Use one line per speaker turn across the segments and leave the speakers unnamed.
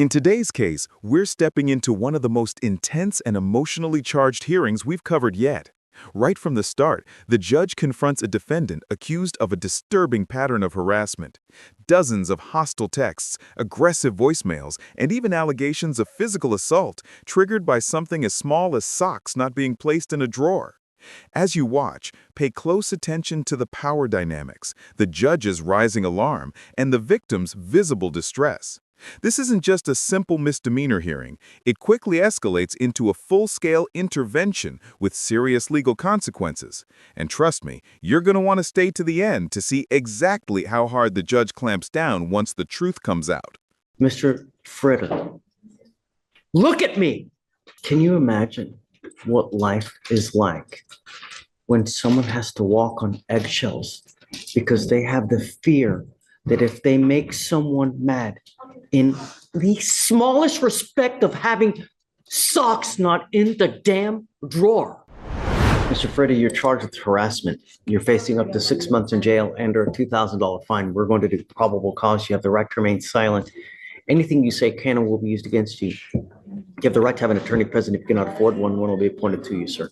In today's case, we're stepping into one of the most intense and emotionally charged hearings we've covered yet. Right from the start, the judge confronts a defendant accused of a disturbing pattern of harassment. Dozens of hostile texts, aggressive voicemails, and even allegations of physical assault, triggered by something as small as socks not being placed in a drawer. As you watch, pay close attention to the power dynamics, the judge's rising alarm, and the victim's visible distress. This isn't just a simple misdemeanor hearing. It quickly escalates into a full-scale intervention with serious legal consequences. And trust me, you're going to want to stay to the end to see exactly how hard the judge clamps down once the truth comes out.
Mr. Fritter, look at me! Can you imagine what life is like when someone has to walk on eggshells because they have the fear that if they make someone mad in the smallest respect of having socks not in the damn drawer? Mr. Fritter, you're charged with harassment. You're facing up to 6 months in jail and or a $2,000 fine. We're going to do probable cause. You have the right to remain silent. Anything you say can and will be used against you. You have the right to have an attorney present. If you cannot afford one, one will be appointed to you, sir.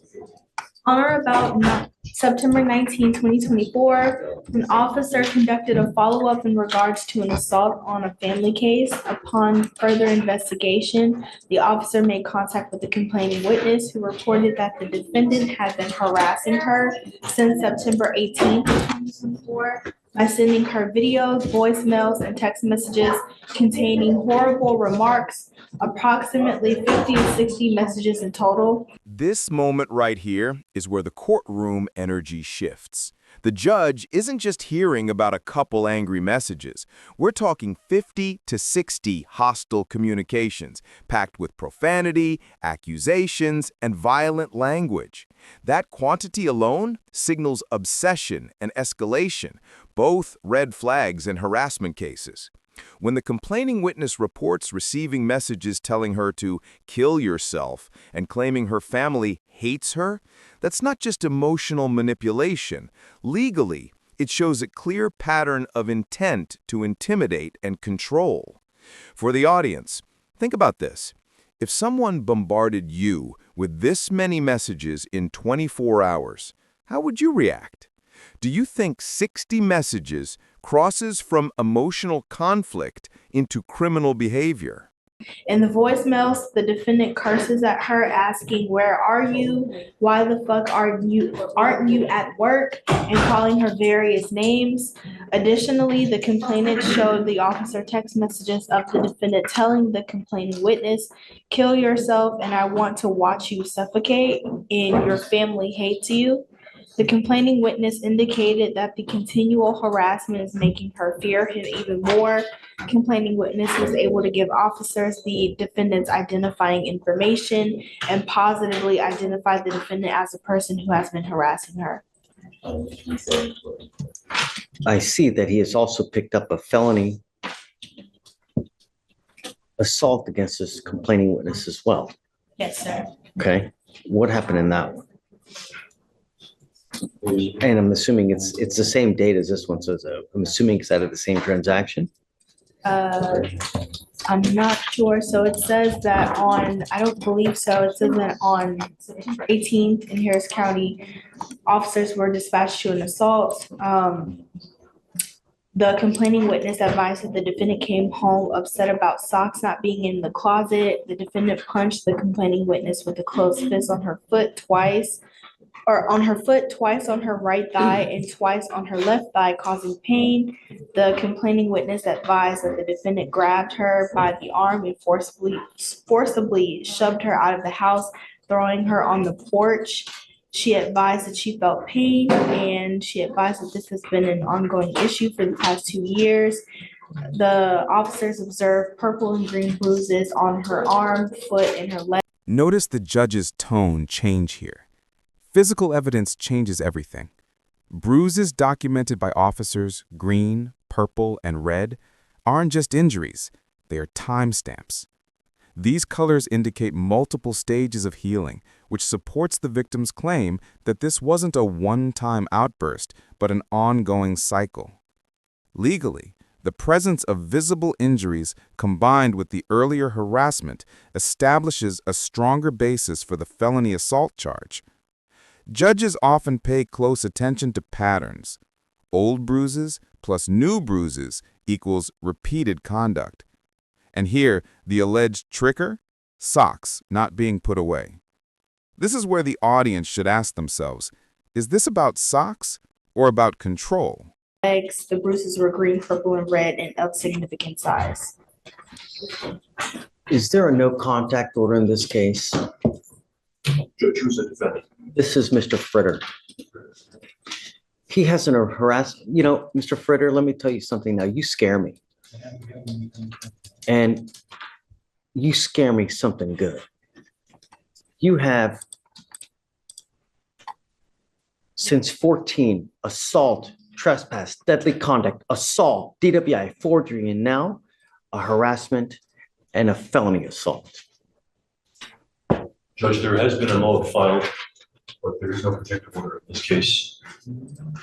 On or about September 19, 2024, an officer conducted a follow-up in regards to an assault on a family case. Upon further investigation, the officer made contact with the complaining witness, who reported that the defendant had been harassing her since September 18, 2024, by sending her videos, voicemails, and text messages containing horrible remarks, approximately 50 to 60 messages in total.
This moment right here is where the courtroom energy shifts. The judge isn't just hearing about a couple angry messages. We're talking 50 to 60 hostile communications, packed with profanity, accusations, and violent language. That quantity alone signals obsession and escalation, both red flags in harassment cases. When the complaining witness reports receiving messages telling her to kill yourself and claiming her family hates her, that's not just emotional manipulation. Legally, it shows a clear pattern of intent to intimidate and control. For the audience, think about this. If someone bombarded you with this many messages in 24 hours, how would you react? Do you think 60 messages crosses from emotional conflict into criminal behavior?
In the voicemails, the defendant curses at her, asking, "Where are you? Why the fuck aren't you at work?" and calling her various names. Additionally, the complainant showed the officer text messages of the defendant telling the complaining witness, "Kill yourself and I want to watch you suffocate, and your family hates you." The complaining witness indicated that the continual harassment is making her fear him even more. Complaining witness was able to give officers the defendant's identifying information and positively identify the defendant as a person who has been harassing her.
I see that he has also picked up a felony assault against this complaining witness as well.
Yes, sir.
Okay, what happened in that one? And I'm assuming it's the same date as this one, so I'm assuming it's out of the same transaction.
I'm not sure. So it says that I don't believe so. It says that on September 18th in Harris County, officers were dispatched to an assault. The complaining witness advised that the defendant came home upset about socks not being in the closet. The defendant punched the complaining witness with a closed fist on her foot twice on her right thigh and twice on her left thigh, causing pain. The complaining witness advised that the defendant grabbed her by the arm and forcibly shoved her out of the house, throwing her on the porch. She advised that she felt pain, and she advised that this has been an ongoing issue for the past 2 years. The officers observed purple and green bruises on her arm, foot, and her leg.
Notice the judge's tone change here. Physical evidence changes everything. Bruises documented by officers, green, purple, and red, aren't just injuries, they are timestamps. These colors indicate multiple stages of healing, which supports the victim's claim that this wasn't a one-time outburst, but an ongoing cycle. Legally, The presence of visible injuries combined with the earlier harassment establishes a stronger basis for the felony assault charge. Judges often pay close attention to patterns. Old bruises plus new bruises equals repeated conduct. And here, the alleged trigger? Socks not being put away. This is where the audience should ask themselves, is this about socks or about control?
Legs, the bruises were green, purple, and red and of significant size.
Is there a no contact order in this case?
Judge, who's the defendant?
This is Mr. Fritter. He hasn't harassed, Mr. Fritter, let me tell you something now. You scare me. And you scare me something good. You have, since 14, assault, trespass, deadly conduct, assault, DWI, forgery, and now a harassment and a felony assault.
Judge, there has been a note filed, but there is no protective order in this case.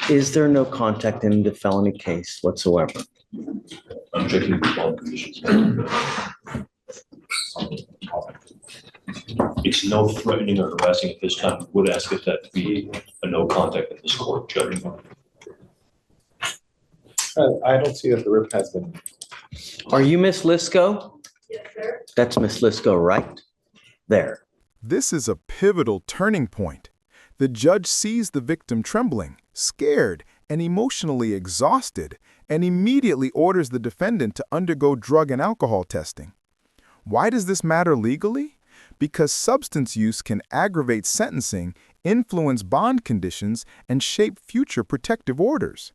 Is there no contact in the felony case whatsoever?
I'm checking the bond conditions. It's no threatening or harassing at this time. Would ask if that be a no contact in this court, Judge.
I don't see that the rip has been.
Are you Miss Lisco?
Yes, sir.
That's Miss Lisco right there.
This is a pivotal turning point. The judge sees the victim trembling, scared, and emotionally exhausted, and immediately orders the defendant to undergo drug and alcohol testing. Why does this matter legally? Because substance use can aggravate sentencing, influence bond conditions, and shape future protective orders.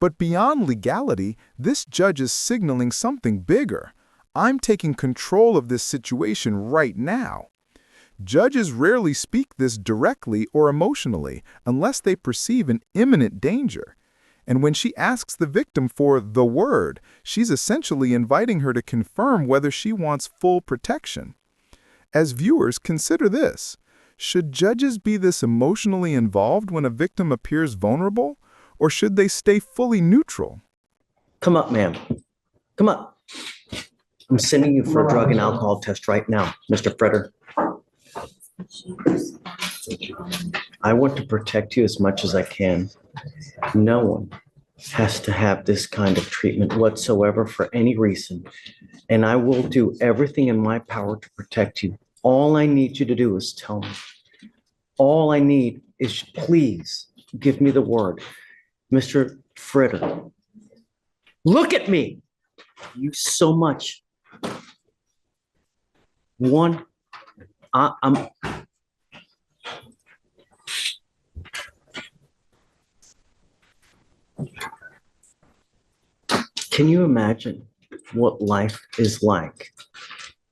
But beyond legality, this judge is signaling something bigger. I'm taking control of this situation right now. Judges rarely speak this directly or emotionally unless they perceive an imminent danger. And when she asks the victim for the word, she's essentially inviting her to confirm whether she wants full protection. As viewers, consider this. Should judges be this emotionally involved when a victim appears vulnerable, or should they stay fully neutral?
Come up, ma'am. Come up. I'm sending you for a drug and alcohol test right now, Mr. Fretter. I want to protect you as much as I can. No one has to have this kind of treatment whatsoever for any reason. And I will do everything in my power to protect you. All I need you to do is tell me. All I need is please give me the word. Mr. Fritter, look at me. You so much. I'm Can you imagine what life is like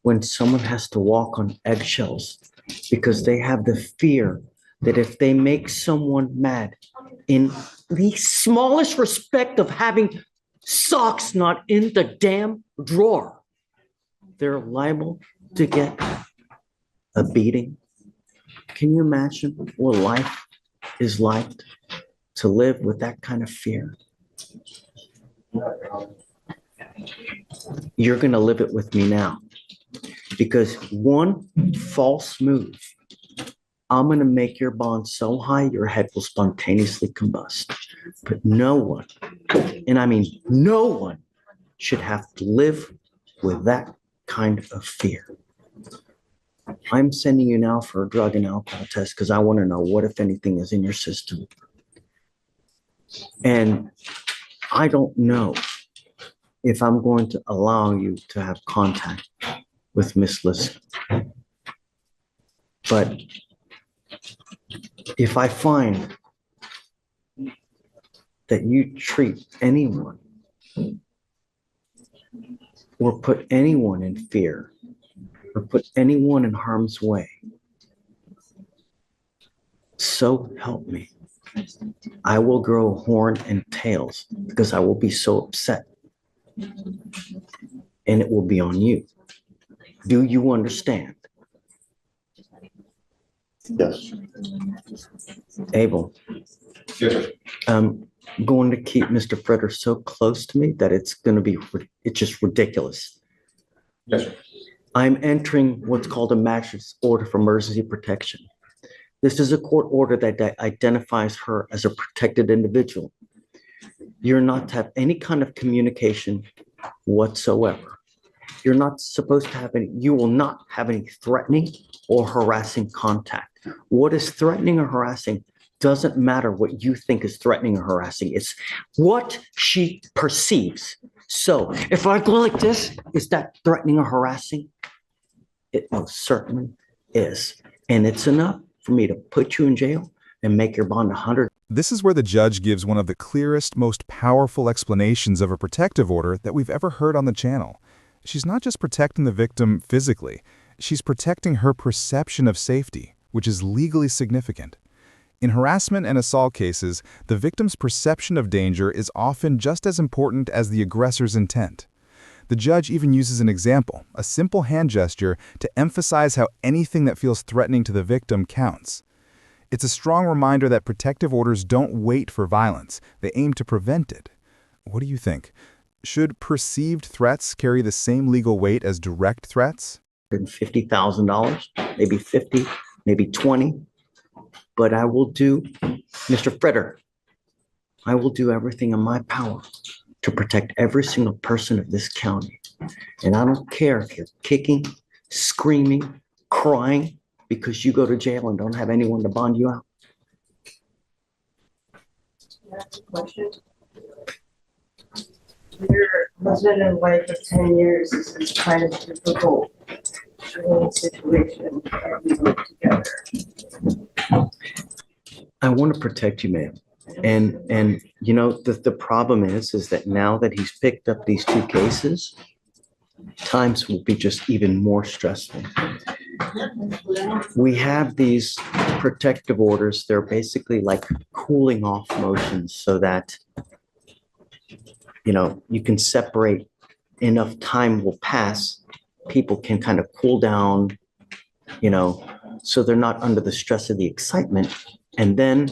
when someone has to walk on eggshells because they have the fear that if they make someone mad in the smallest respect of having socks not in the damn drawer, they're liable to get a beating? Can you imagine what life is like to live with that kind of fear? You're going to live it with me now, because one false move, I'm going to make your bond so high your head will spontaneously combust. But no one, and I mean no one, should have to live with that kind of fear. I'm sending you now for a drug and alcohol test because I want to know what, if anything, is in your system. And I don't know if I'm going to allow you to have contact with Miss Lisk. But if I find that you treat anyone or put anyone in fear or put anyone in harm's way, so help me, I will grow horn and tails because I will be so upset. And it will be on you. Do you understand?
Yes.
Abel,
Yes, sir.
I'm going to keep Mr. Fritter so close to me that it's just ridiculous.
Yes, sir.
I'm entering what's called a magistrate's order for emergency protection. This is a court order that identifies her as a protected individual. You're not to have any kind of communication whatsoever. You're not supposed to have you will not have any threatening or harassing contact. What is threatening or harassing doesn't matter what you think is threatening or harassing. It's what she perceives. So if I go like this, is that threatening or harassing? It most certainly is. And it's enough for me to put you in jail and make your bond 100.
This is where the judge gives one of the clearest, most powerful explanations of a protective order that we've ever heard on the channel. She's not just protecting the victim physically, she's protecting her perception of safety, which is legally significant. In harassment and assault cases, the victim's perception of danger is often just as important as the aggressor's intent. The judge even uses an example, a simple hand gesture, to emphasize how anything that feels threatening to the victim counts. It's a strong reminder that protective orders don't wait for violence, they aim to prevent it. What do you think? Should perceived threats carry the same legal weight as direct threats?
$50,000, maybe 50, maybe 20. But I will do, Mr. Fritter, I will do everything in my power to protect every single person of this county. And I don't care if you're kicking, screaming, crying because you go to jail and don't have anyone to bond you out.
Question. Your husband and wife of 10 years is kind of difficult situation together.
I want to protect you, ma'am. And you know, the problem is that now that he's picked up these two cases, times will be just even more stressful. We have these protective orders. They're basically like cooling off motions so that, you know, you can separate, enough time will pass, people can kind of cool down, you know, so they're not under the stress of the excitement and then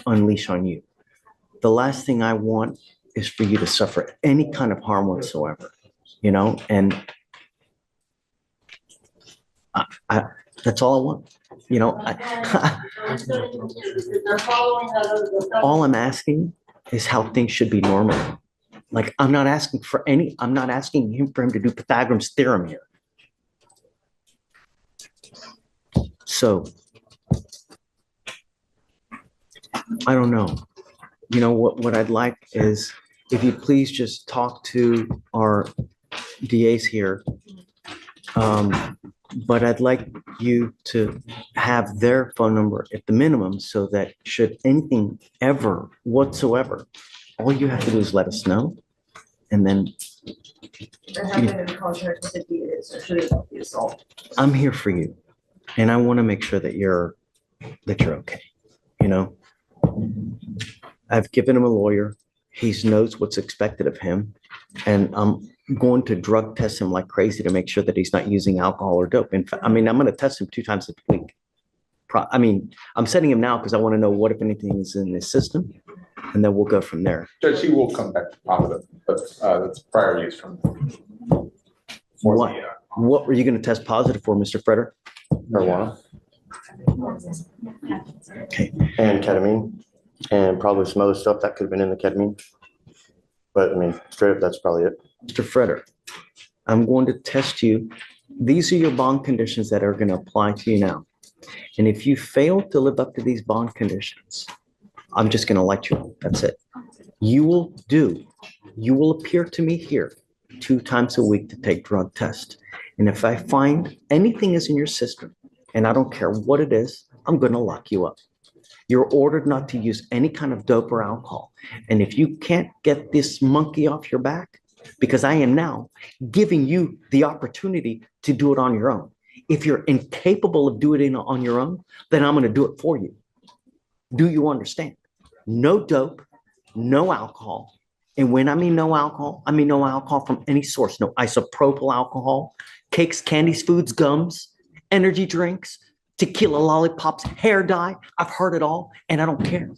unleash on you. The last thing I want is for you to suffer any kind of harm whatsoever, you know, and I that's all I want. You know, all I'm asking is how things should be normal. Like, I'm not asking him for him to do Pythagoras theorem here. So, I don't know. You know, what I'd like is if you please just talk to our DAs here. But I'd like you to have their phone number at the minimum so that should anything ever whatsoever, all you have to do is let us know. And then
I have been in contact with the DA, so should it not be assault?
I'm here for you. And I want to make sure that you're okay. You know, I've given him a lawyer. He knows what's expected of him. And I'm going to drug test him like crazy to make sure that he's not using alcohol or dope. In fact, I mean, I'm going to test him 2 times a week. I mean, I'm setting him now because I want to know what, if anything, is in his system, and then we'll go from there.
Judge, he will come back positive, but that's prior use from.
What were you going to test positive for, Mr. Freder?
Marijuana.
Okay.
And ketamine, and probably some other stuff that could have been in the ketamine. But I mean, straight up, that's probably it.
Mr. Freder, I'm going to test you. These are your bond conditions that are going to apply to you now. And if you fail to live up to these bond conditions, I'm just going to let you out. That's it. You will appear to me here 2 times a week to take drug test. And if I find anything is in your system, and I don't care what it is, I'm going to lock you up. You're ordered not to use any kind of dope or alcohol. And if you can't get this monkey off your back, because I am now giving you the opportunity to do it on your own. If you're incapable of doing it on your own, then I'm going to do it for you. Do you understand? No dope, no alcohol. And when I mean no alcohol from any source. No isopropyl alcohol, cakes, candies, foods, gums, energy drinks, tequila lollipops, hair dye. I've heard it all, and I don't care.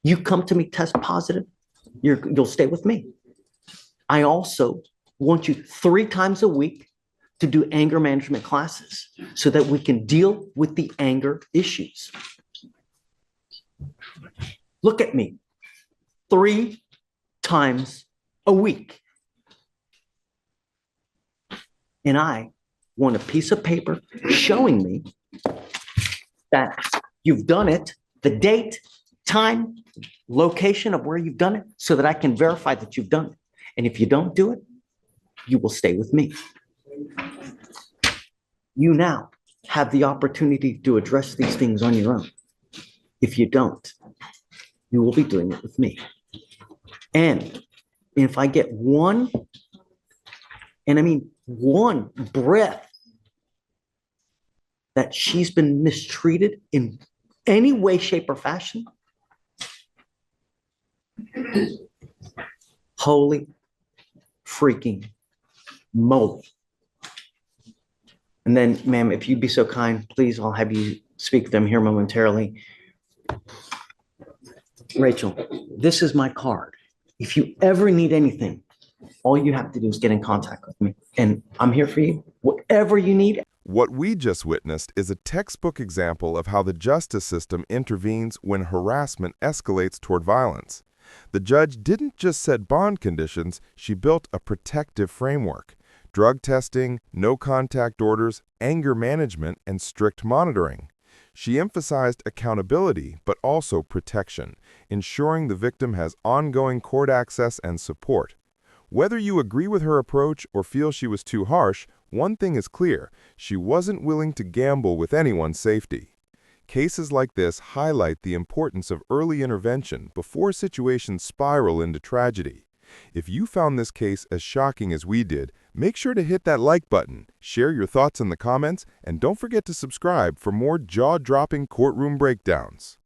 You come to me test positive, you'll stay with me. I also want you 3 times a week to do anger management classes so that we can deal with the anger issues. Look at me. 3 times a week. And I want a piece of paper showing me that you've done it, the date, time, location of where you've done it, so that I can verify that you've done it. And if you don't do it, you will stay with me. You now have the opportunity to address these things on your own. If you don't, you will be doing it with me. And if I get one, and I mean one breath that she's been mistreated in any way, shape, or fashion, holy freaking moly. And then, ma'am, if you'd be so kind, please, I'll have you speak to them here momentarily. Rachel, this is my card. If you ever need anything, all you have to do is get in contact with me. And I'm here for you, whatever you need.
What we just witnessed is a textbook example of how the justice system intervenes when harassment escalates toward violence. The judge didn't just set bond conditions, she built a protective framework. Drug testing, no-contact orders, anger management, and strict monitoring. She emphasized accountability, but also protection, ensuring the victim has ongoing court access and support. Whether you agree with her approach or feel she was too harsh, one thing is clear: she wasn't willing to gamble with anyone's safety. Cases like this highlight the importance of early intervention before situations spiral into tragedy. If you found this case as shocking as we did, make sure to hit that like button, share your thoughts in the comments, and don't forget to subscribe for more jaw-dropping courtroom breakdowns.